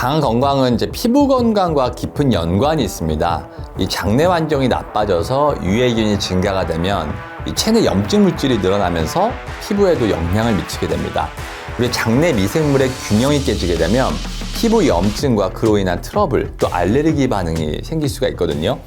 장 건강은 이제 피부 건강과 깊은 연관이 있습니다. 이 장내 환경이 나빠져서 유해균이 증가가 되면 이 체내 염증 물질이 늘어나면서 피부에도 영향을 미치게 됩니다. 우리 장내 미생물의 균형이 깨지게 되면 피부 염증과 그로 인한 트러블, 또 알레르기 반응이 생길 수가 있거든요.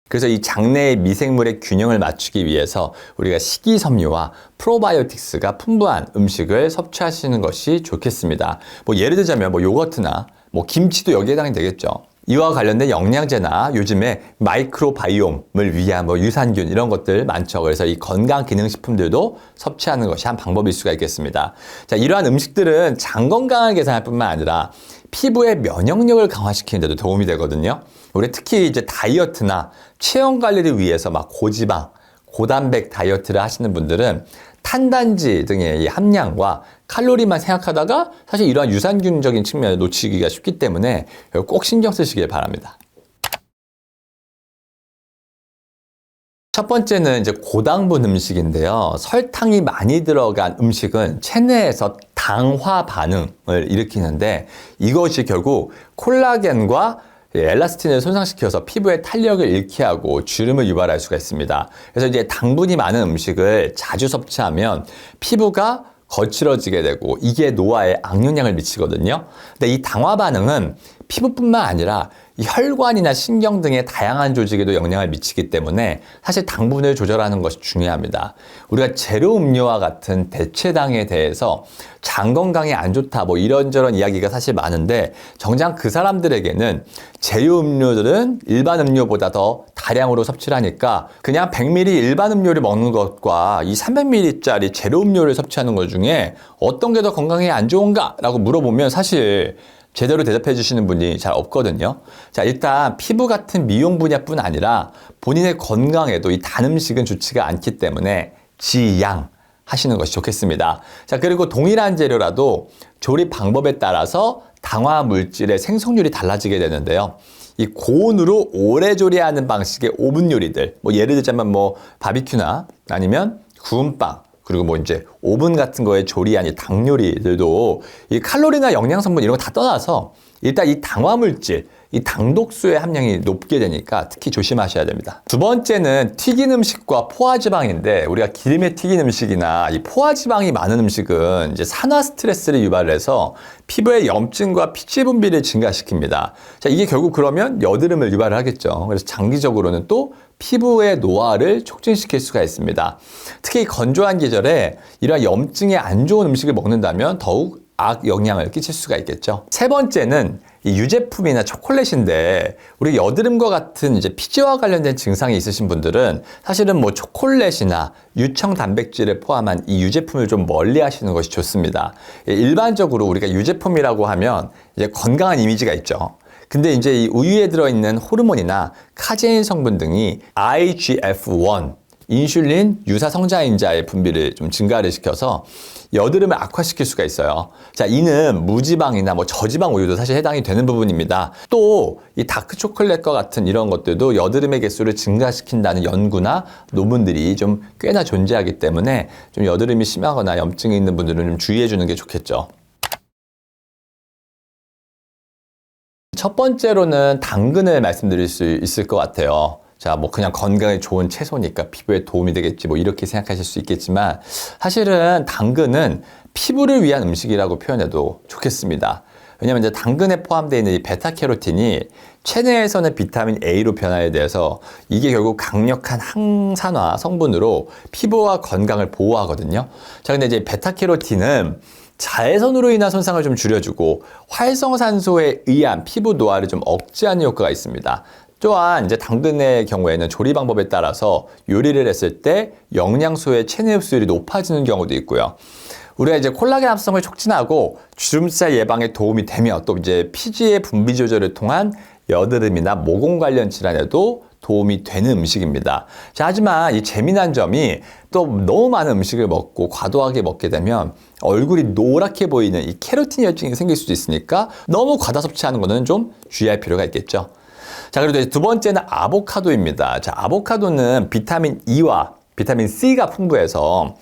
그래서 이 장내의 미생물의 균형을 맞추기 위해서 우리가 식이섬유와 프로바이오틱스가 풍부한 음식을 섭취하시는 것이 좋겠습니다. 예를 들자면 요거트나 김치도 여기에 해당이 되겠죠. 이와 관련된 영양제나 요즘에 마이크로바이옴을 위한 유산균 이런 것들 많죠. 그래서 이 건강기능식품들도 섭취하는 것이 한 방법일 수가 있겠습니다. 자, 이러한 음식들은 장 건강을 개선할 뿐만 아니라 피부의 면역력을 강화시키는 데도 도움이 되거든요. 우리 특히 이제 다이어트나 체형 관리를 위해서 고지방, 고단백 다이어트를 하시는 분들은 탄단지 등의 이 함량과 칼로리만 생각하다가 사실 이러한 유산균적인 측면을 놓치기가 쉽기 때문에 꼭 신경 쓰시길 바랍니다. 첫 번째는 이제 고당분 음식인데요. 설탕이 많이 들어간 음식은 체내에서 당화 반응을 일으키는데 이것이 결국 콜라겐과 엘라스틴을 손상시켜서 피부의 탄력을 잃게 하고 주름을 유발할 수가 있습니다. 그래서 이제 당분이 많은 음식을 자주 섭취하면 피부가 거칠어지게 되고 이게 노화에 악영향을 미치거든요. 근데 이 당화 반응은 피부뿐만 아니라 이 혈관이나 신경 등의 다양한 조직에도 영향을 미치기 때문에 사실 당분을 조절하는 것이 중요합니다. 우리가 제로 음료와 같은 대체당에 대해서 장 건강에 안 좋다 이런저런 이야기가 사실 많은데 정작 그 사람들에게는 제로 음료들은 일반 음료보다 더 다량으로 섭취를 하니까 그냥 100ml 일반 음료를 먹는 것과 이 300ml짜리 제로 음료를 섭취하는 것 중에 어떤 게 더 건강에 안 좋은가? 라고 물어보면 사실 제대로 대답해 주시는 분이 잘 없거든요. 자, 일단 피부 같은 미용 분야뿐 아니라 본인의 건강에도 이 단 음식은 좋지가 않기 때문에 지양 하시는 것이 좋겠습니다. 자, 그리고 동일한 재료라도 조립 방법에 따라서 당화 물질의 생성률이 달라지게 되는데요. 이 고온으로 오래 조리하는 방식의 오븐 요리들, 예를 들자면 바비큐나 아니면 구운빵, 그리고 이제 오븐 같은 거에 조리한 이 닭 요리들도 이 칼로리나 영양 성분 이런 거 다 떠나서 일단 이 당화 물질, 이 당독수의 함량이 높게 되니까 특히 조심하셔야 됩니다. 두 번째는 튀긴 음식과 포화지방인데 우리가 기름에 튀긴 음식이나 이 포화지방이 많은 음식은 이제 산화 스트레스를 유발해서 피부의 염증과 피지 분비를 증가시킵니다. 자, 이게 결국 그러면 여드름을 유발을 하겠죠. 그래서 장기적으로는 또 피부의 노화를 촉진시킬 수가 있습니다. 특히 건조한 계절에 이러한 염증에 안 좋은 음식을 먹는다면 더욱 악영향을 끼칠 수가 있겠죠. 세 번째는 이 유제품이나 초콜릿인데 우리 여드름과 같은 이제 피지와 관련된 증상이 있으신 분들은 사실은 초콜릿이나 유청 단백질을 포함한 이 유제품을 좀 멀리 하시는 것이 좋습니다. 일반적으로 우리가 유제품이라고 하면 이제 건강한 이미지가 있죠. 근데 이제 이 우유에 들어있는 호르몬이나 카제인 성분 등이 IGF-1, 인슐린 유사 성장인자의 분비를 좀 증가를 시켜서 여드름을 악화시킬 수가 있어요. 자, 이는 무지방이나 저지방 우유도 사실 해당이 되는 부분입니다. 또 이 다크 초콜릿과 같은 이런 것들도 여드름의 개수를 증가시킨다는 연구나 논문들이 좀 꽤나 존재하기 때문에 좀 여드름이 심하거나 염증이 있는 분들은 좀 주의해 주는 게 좋겠죠. 첫 번째로는 당근을 말씀드릴 수 있을 것 같아요. 자, 그냥 건강에 좋은 채소니까 피부에 도움이 되겠지, 이렇게 생각하실 수 있겠지만, 사실은 당근은 피부를 위한 음식이라고 표현해도 좋겠습니다. 왜냐면 이제 당근에 포함되어 있는 이 베타캐로틴이 체내에서는 비타민 A로 변화에 대해서 이게 결국 강력한 항산화 성분으로 피부와 건강을 보호하거든요. 자, 근데 이제 베타캐로틴은 자외선으로 인한 손상을 좀 줄여주고 활성산소에 의한 피부 노화를 좀 억제하는 효과가 있습니다. 또한 이제 당근의 경우에는 조리 방법에 따라서 요리를 했을 때 영양소의 체내 흡수율이 높아지는 경우도 있고요. 우리가 이제 콜라겐 합성을 촉진하고 주름살 예방에 도움이 되며 또 이제 피지의 분비 조절을 통한 여드름이나 모공 관련 질환에도 도움이 되는 음식입니다. 자, 하지만 이 재미난 점이 또 너무 많은 음식을 먹고 과도하게 먹게 되면 얼굴이 노랗게 보이는 이 케로틴 열증이 생길 수도 있으니까 너무 과다 섭취하는 거는 좀 주의할 필요가 있겠죠. 자, 그리고 두 번째는 아보카도입니다. 자, 아보카도는 비타민 E와 비타민 C가 풍부해서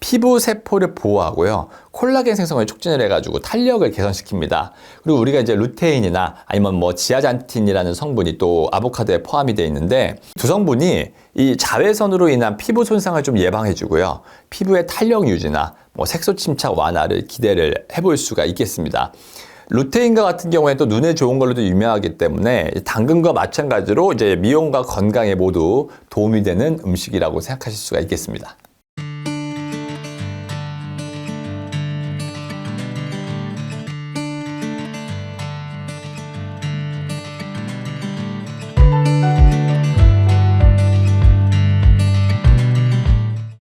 피부 세포를 보호하고요. 콜라겐 생성을 촉진을 해가지고 탄력을 개선시킵니다. 그리고 우리가 이제 루테인이나 아니면 뭐 지아잔틴이라는 성분이 또 아보카도에 포함이 되어 있는데 두 성분이 이 자외선으로 인한 피부 손상을 좀 예방해주고요. 피부의 탄력 유지나 뭐 색소 침착 완화를 기대를 해볼 수가 있겠습니다. 루테인과 같은 경우에 또 눈에 좋은 걸로도 유명하기 때문에 당근과 마찬가지로 이제 미용과 건강에 모두 도움이 되는 음식이라고 생각하실 수가 있겠습니다.